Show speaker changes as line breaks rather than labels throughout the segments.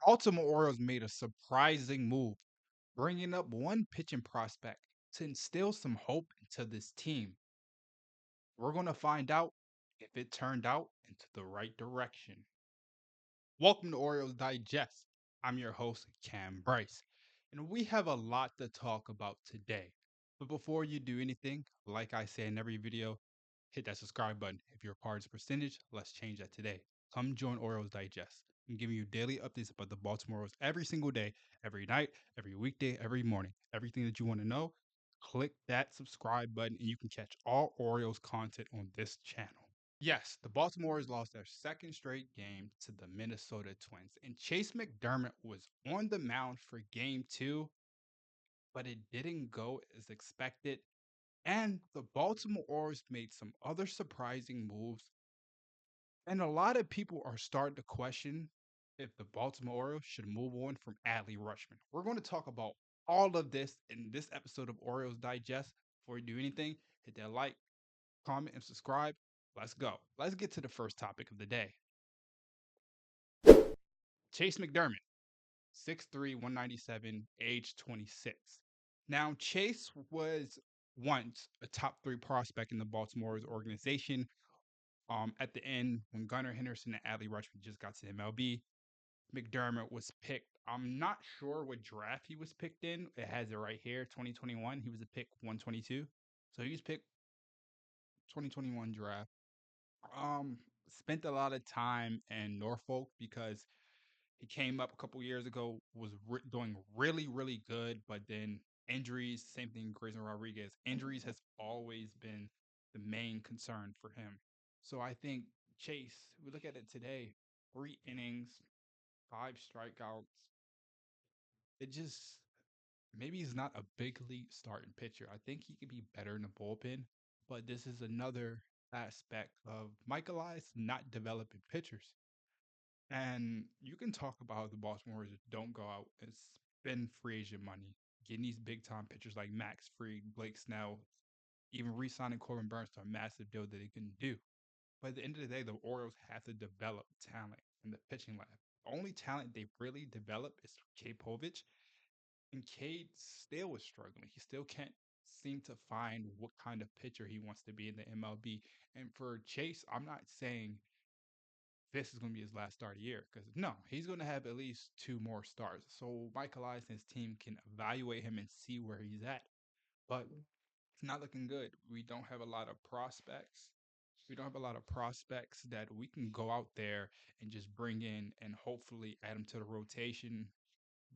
Baltimore Orioles made a surprising move, bringing up one pitching prospect to instill some hope into this team. We're going to find out if it turned out into the right direction. Welcome to Orioles Digest. I'm your host, Kam Brice, and we have a lot to talk about today. But before you do anything, like I say in every video, hit that subscribe button. If you're a part of this percentage, let's change that today. Come join Orioles Digest. I'm giving you daily updates about the Baltimore Orioles every single day, every night, every weekday, every morning. Everything that you want to know, click that subscribe button and you can catch all Orioles content on this channel. Yes, the Baltimore Orioles lost their second straight game to the Minnesota Twins, and Chase McDermott was on the mound for game two, but it didn't go as expected. And the Baltimore Orioles made some other surprising moves, and a lot of people are starting to question if the Baltimore Orioles should move on from Adley Rutschman. We're going to talk about all of this in this episode of Orioles Digest. Before you do anything, hit that like, comment, and subscribe. Let's go. Let's get to the first topic of the day. Chase McDermott, 6'3, 197, age 26. Now, Chase was once a top three prospect in the Baltimore's organization. At the end, when Gunnar Henderson and Adley Rutschman just got to MLB, McDermott was picked. I'm not sure what draft he was picked in. It has it right here, 2021. He was a pick 122. So he was picked 2021 draft. Um, Spent a lot of time in Norfolk because he came up a couple years ago, was doing really, really good, but then injuries, same thing, Grayson Rodriguez. Injuries has always been the main concern for him. So I think Chase, we look at it today, 3 innings, 5 strikeouts. It just maybe he's not a big league starting pitcher. I think he could be better in the bullpen, but this is another aspect of Michael Elias not developing pitchers. And you can talk about the Baltimore Orioles don't go out and spend free agent money, getting these big time pitchers like Max Fried, Blake Snell, even re-signing Corbin Burns to a massive deal that they can do. But at the end of the day, the Orioles have to develop talent in the pitching lab. The only talent they really develop is Cade Povich, and Cade still is struggling. He still can't seem to find what kind of pitcher he wants to be in the MLB. And for Chase, I'm not saying this is going to be his last start of the year because no, he's going to have at least two more starts. So Mike Elias and his team can evaluate him and see where he's at. But it's not looking good. We don't have a lot of prospects. We don't have a lot of prospects that we can go out there and just bring in and hopefully add them to the rotation.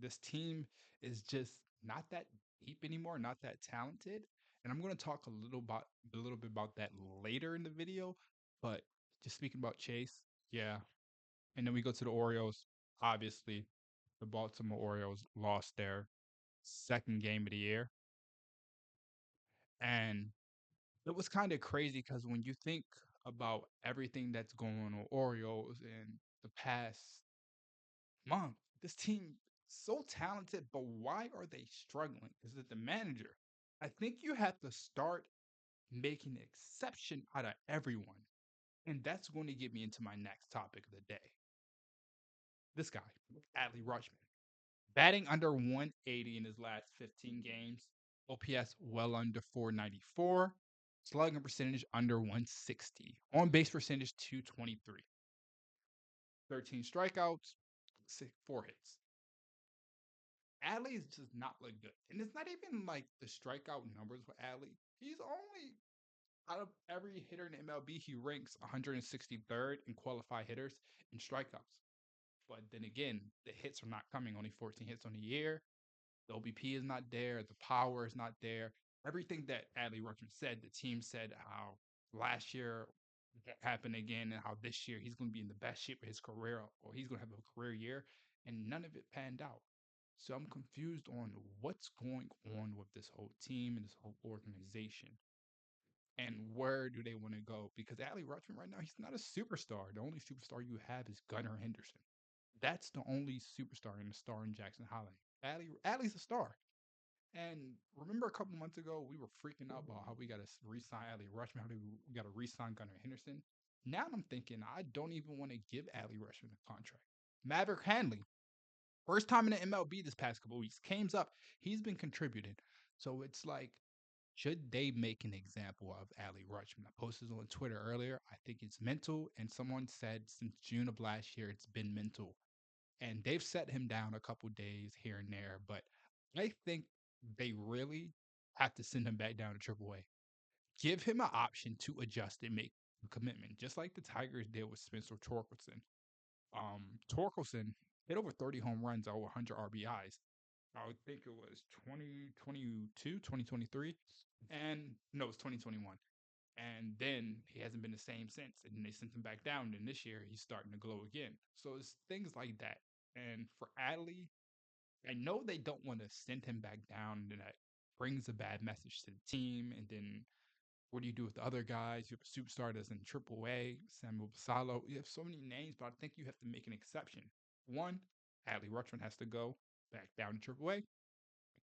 This team is just not that deep anymore, not that talented. And I'm going to talk a little bit about that later in the video. But just speaking about Chase, yeah, and then we go to the Orioles. Obviously, the Baltimore Orioles lost their second game of the year. And it was kind of crazy because when you think about everything that's going on with Orioles in the past month, this team so talented, but why are they struggling? Is it the manager? I think you have to start making an exception out of everyone. And that's going to get me into my next topic of the day. This guy, Adley Rutschman. Batting under 180 in his last 15 games. OPS well under 494. Slugging percentage under 160. On base percentage 223. 13 strikeouts, 4 hits. Adley is just not look good. And it's not even like the strikeout numbers for Adley. He's only out of every hitter in the MLB, he ranks 163rd in qualified hitters in strikeouts. But then again, the hits are not coming. Only 14 hits on the year. The OBP is not there. The power is not there. Everything that Adley Rutschman said, the team said how last year happened again and how this year he's going to be in the best shape of his career or he's going to have a career year. And none of it panned out. So I'm confused on what's going on with this whole team and this whole organization and where do they want to go? Because Adley Rutschman right now, he's not a superstar. The only superstar you have is Gunnar Henderson. That's the only superstar and a star in Jackson Holliday. Adley's a star. And remember a couple months ago, we were freaking out about how we got to re-sign Adley Rutschman, how we got to re-sign Gunnar Henderson. Now I'm thinking I don't even want to give Adley Rutschman a contract. Maverick Hanley. First time in the MLB this past couple weeks. Came's up. He's been contributing. So it's like, should they make an example of Adley Rutschman? I posted on Twitter earlier. I think it's mental. And someone said since June of last year, it's been mental. And they've set him down a couple days here and there. But I think they really have to send him back down to AAA. Give him an option to adjust and make a commitment, just like the Tigers did with Spencer Torkelson. Torkelson hit over 30 home runs, over 100 RBIs. I would think it was 2022, 2023. And no, it's 2021. And then he hasn't been the same since. And they sent him back down. And this year he's starting to glow again. So it's things like that. And for Adley, I know they don't want to send him back down. And that brings a bad message to the team. And then what do you do with the other guys? You have a superstar that's in AAA, Samuel Basalo. You have so many names, but I think you have to make an exception. One, Adley Rutschman has to go back down to AAA.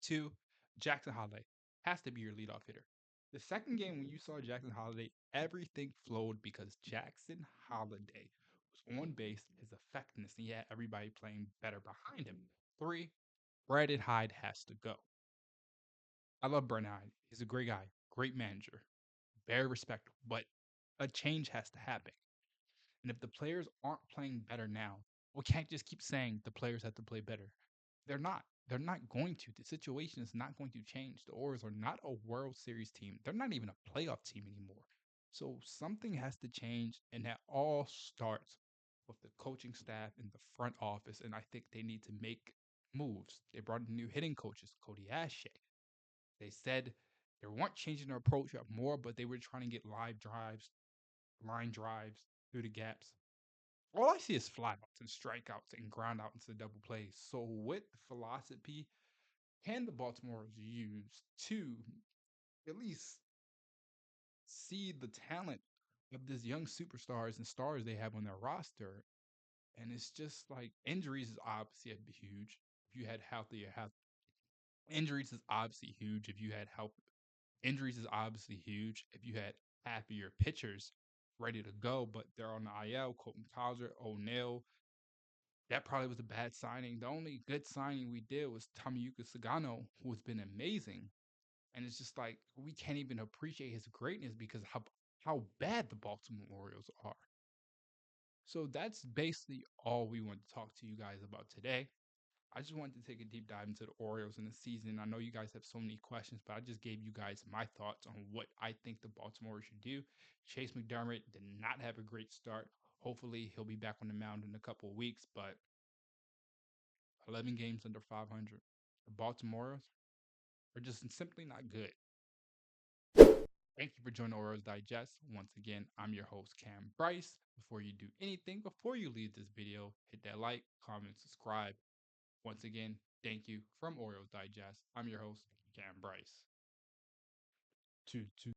Two, Jackson Holliday has to be your leadoff hitter. The second game, when you saw Jackson Holliday, everything flowed because Jackson Holliday was on base, his effectiveness, and he had everybody playing better behind him. Three, Brandon Hyde has to go. I love Brandon Hyde. He's a great guy, great manager, very respectable, but a change has to happen. And if the players aren't playing better now, we can't just keep saying the players have to play better. They're not. They're not going to. The situation is not going to change. The Orioles are not a World Series team. They're not even a playoff team anymore. So something has to change, and that all starts with the coaching staff and the front office. And I think they need to make moves. They brought in new hitting coaches, Cody Ashe. They said they weren't changing their approach up more, but they were trying to get live drives, line drives through the gaps. All I see is flyouts and strikeouts and ground out into double plays. So, what philosophy can the Baltimore's use to at least see the talent of these young superstars and stars they have on their roster? And it's just like injuries is obviously huge. If you had healthy, injuries is obviously huge. If you had help, injuries is obviously huge. If you had half of your pitchers ready to go, but they're on the IL, Colton Cowser, O'Neill, that probably was a bad signing. The only good signing we did was Tomoyuki Sagano, who has been amazing. And it's just like we can't even appreciate his greatness because how bad the Baltimore Orioles are. So that's basically all we want to talk to you guys about today. I just wanted to take a deep dive into the Orioles in the season. I know you guys have so many questions, but I just gave you guys my thoughts on what I think the Baltimore should do. Chase McDermott did not have a great start. Hopefully, he'll be back on the mound in a couple of weeks, but 11 games under 500. The Baltimore are just simply not good. Thank you for joining Orioles Digest. Once again, I'm your host, Kam Brice. Before you do anything, before you leave this video, hit that like, comment, subscribe. Once again, thank you from Orioles Digest. I'm your host, Kam Brice. Two, two.